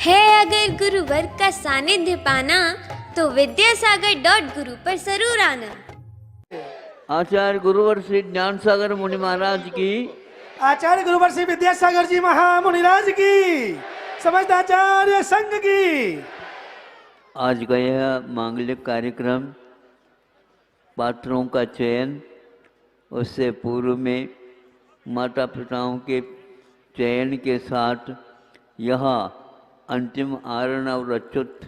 है अगर गुरुवर का सानिध्य पाना तो विद्यासागर.गुरु पर जरूर आना। आचार्य गुरुवर श्री ज्ञान सागर मुनि महाराज की, आचार्य गुरुवर श्री विद्यासागर जी महामुनिराज की, समस्त आचार्य संघ की। आज का यह मांगलिक कार्यक्रम पात्रों का चयन, उससे पूर्व में माता पिताओं के चयन के साथ यह अंतिम आरण और अच्युत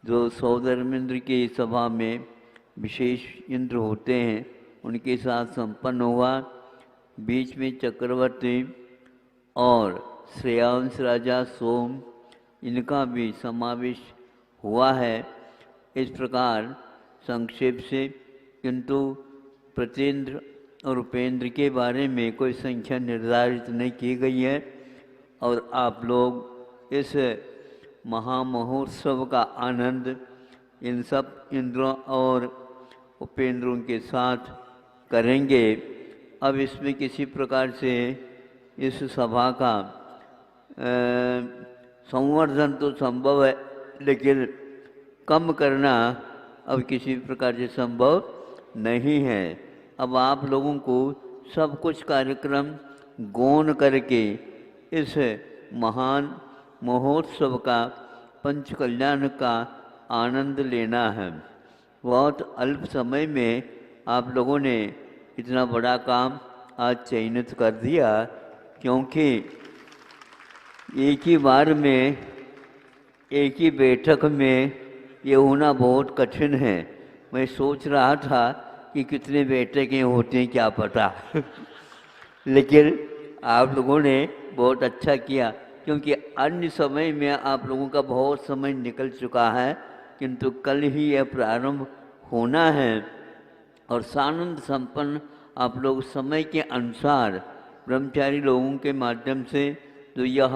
जो सौधर्मेंद्र की सभा में विशेष इंद्र होते हैं उनके साथ संपन्न हुआ। बीच में चक्रवर्ती और श्रेयांश राजा सोम इनका भी समावेश हुआ है। इस प्रकार संक्षेप से, किंतु प्रतेंद्र और उपेंद्र के बारे में कोई संख्या निर्धारित नहीं की गई है और आप लोग इस महामहोत्सव का आनंद इन सब इंद्रों और उपेंद्रों के साथ करेंगे। अब इसमें किसी प्रकार से इस सभा का संवर्धन तो संभव है, लेकिन कम करना अब किसी प्रकार से संभव नहीं है। अब आप लोगों को सब कुछ कार्यक्रम गौण करके इस महान महोत्सव का पंच कल्याण का आनंद लेना है। बहुत अल्प समय में आप लोगों ने इतना बड़ा काम आज चयनित कर दिया, क्योंकि एक ही बार में एक ही बैठक में ये होना बहुत कठिन है। मैं सोच रहा था कि कितने बैठकें होती हैं क्या पता लेकिन आप लोगों ने बहुत अच्छा किया, क्योंकि अन्य समय में आप लोगों का बहुत समय निकल चुका है, किंतु कल ही यह प्रारंभ होना है और सानंद संपन्न आप लोग समय के अनुसार ब्रह्मचारी लोगों के माध्यम से जो यह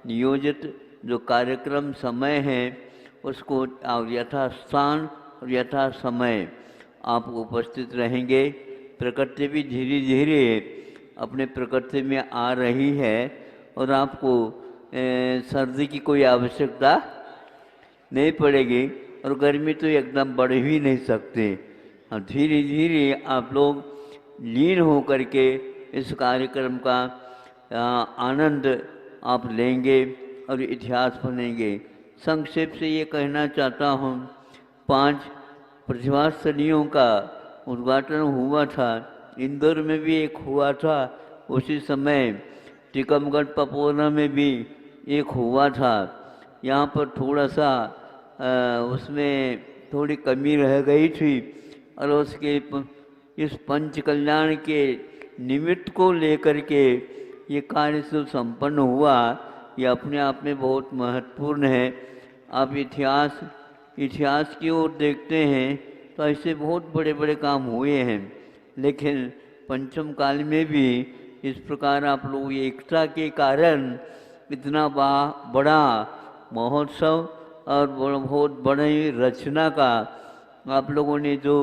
नियोजित जो कार्यक्रम समय है उसको यथास्थान और यथा समय आप उपस्थित रहेंगे। प्रकृति भी धीरे धीरे अपने प्रकृति में आ रही है और आपको सर्दी की कोई आवश्यकता नहीं पड़ेगी और गर्मी तो एकदम बढ़ ही नहीं सकते। धीरे धीरे आप लोग लीन हो करके इस कार्यक्रम का आनंद आप लेंगे और इतिहास बनेंगे। संक्षेप से ये कहना चाहता हूँ, 5 प्रतिभास्थलियों का उद्घाटन हुआ था। इंदौर में भी एक हुआ था, उसी समय टीकमगढ़ पपोरा में भी एक हुआ था। यहाँ पर थोड़ा सा उसमें थोड़ी कमी रह गई थी और उसके इस पंच कल्याण के निमित्त को लेकर के ये कार्य जो संपन्न हुआ, ये अपने आप में बहुत महत्वपूर्ण है। आप इतिहास की ओर देखते हैं तो ऐसे बहुत बड़े बड़े काम हुए हैं, लेकिन पंचम काल में भी इस प्रकार आप लोग एकता के कारण इतना बड़ा महोत्सव और बहुत बड़ी रचना का आप लोगों ने जो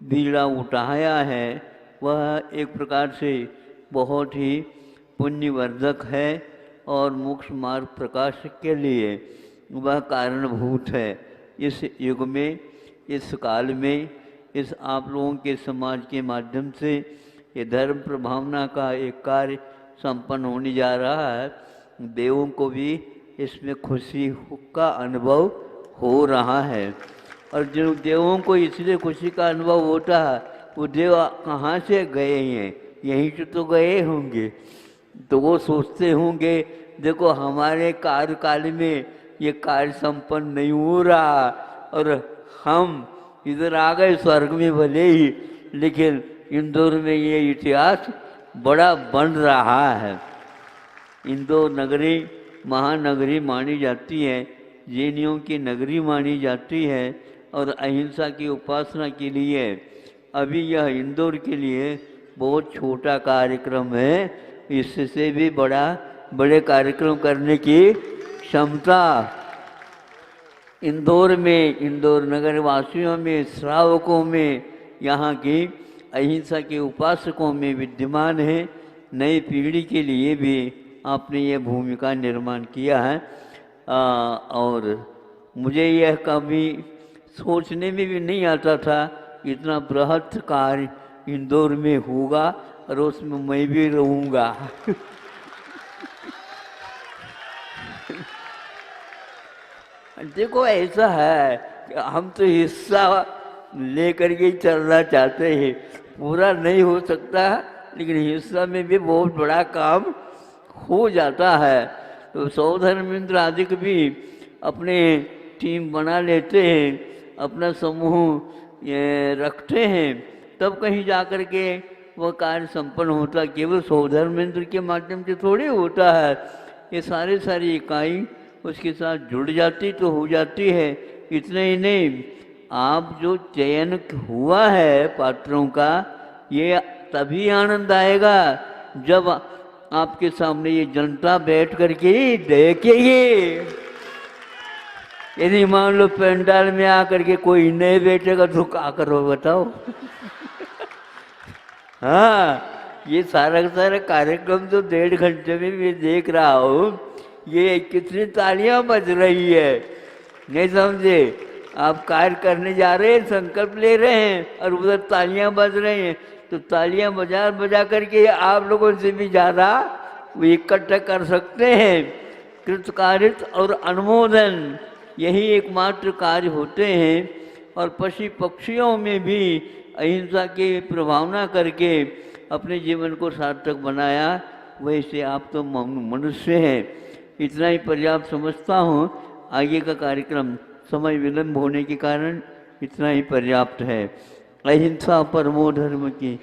बीड़ा उठाया है वह एक प्रकार से बहुत ही पुण्यवर्धक है और मोक्ष मार्ग प्रकाश के लिए वह कारणभूत है। इस युग में, इस काल में, इस आप लोगों के समाज के माध्यम से ये धर्म प्रभावना का एक कार्य संपन्न होने जा रहा है। देवों को भी इसमें खुशी का अनुभव हो रहा है और जिन देवों को इसलिए खुशी का अनुभव होता है वो देव कहाँ से गए हैं, यहीं से तो गए होंगे। तो वो सोचते होंगे देखो हमारे कार्यकाल में ये कार्य संपन्न नहीं हो रहा और हम इधर आ गए स्वर्ग में भले ही, लेकिन इंदौर में ये इतिहास बड़ा बन रहा है। इंदौर नगरी महानगरी मानी जाती है, जैनियों की नगरी मानी जाती है और अहिंसा की उपासना के लिए अभी यह इंदौर के लिए बहुत छोटा कार्यक्रम है। इससे भी बड़े कार्यक्रम करने की क्षमता इंदौर में, इंदौर नगर वासियों में, श्रावकों में, यहाँ की अहिंसा के उपासकों में विद्यमान है। नई पीढ़ी के लिए भी आपने ये भूमिका निर्माण किया है। और मुझे यह कभी सोचने में भी नहीं आता था इतना बृहत् कार्य इंदौर में होगा और उसमें मैं भी रहूँगा। देखो ऐसा है कि हम तो हिस्सा लेकर के चलना चाहते हैं, पूरा नहीं हो सकता, लेकिन हिस्सा में भी बहुत बड़ा काम हो जाता है। तो सौधर्मेंद्र आदि भी अपने टीम बना लेते हैं, अपना समूह ये रखते हैं, तब कहीं जा कर के वह कार्य संपन्न होता। केवल सौधर्मेंद्र के माध्यम से थोड़ी होता है, ये सारी इकाई उसके साथ जुड़ जाती तो हो जाती है। इतना ही नहीं, आप जो चयन हुआ है पात्रों का, ये तभी आनंद आएगा जब आपके सामने ये जनता बैठ करके देखेगी। यदि मान लो पंडाल में आकर के कोई नहीं बैठेगा तो क्या करो बताओ। हाँ, ये सारा कार्यक्रम तो 1.5 घंटे में मैं देख रहा हूँ, ये कितनी तालियां बज रही है, नहीं समझे? आप कार्य करने जा रहे हैं, संकल्प ले रहे हैं और उधर तालियां बज रही हैं, तो तालियां बजा करके आप लोगों से भी ज़्यादा वो इकट्ठा कर सकते हैं। कृतकार्यत और अनुमोदन यही एकमात्र कार्य होते हैं। और पशु पक्षियों में भी अहिंसा की प्रभावना करके अपने जीवन को सार्थक बनाया। वैसे आप तो मनुष्य हैं, इतना ही पर्याप्त समझता हूँ। आगे का कार्यक्रम समय विलंब होने के कारण इतना ही पर्याप्त है। अहिंसा परमो धर्म की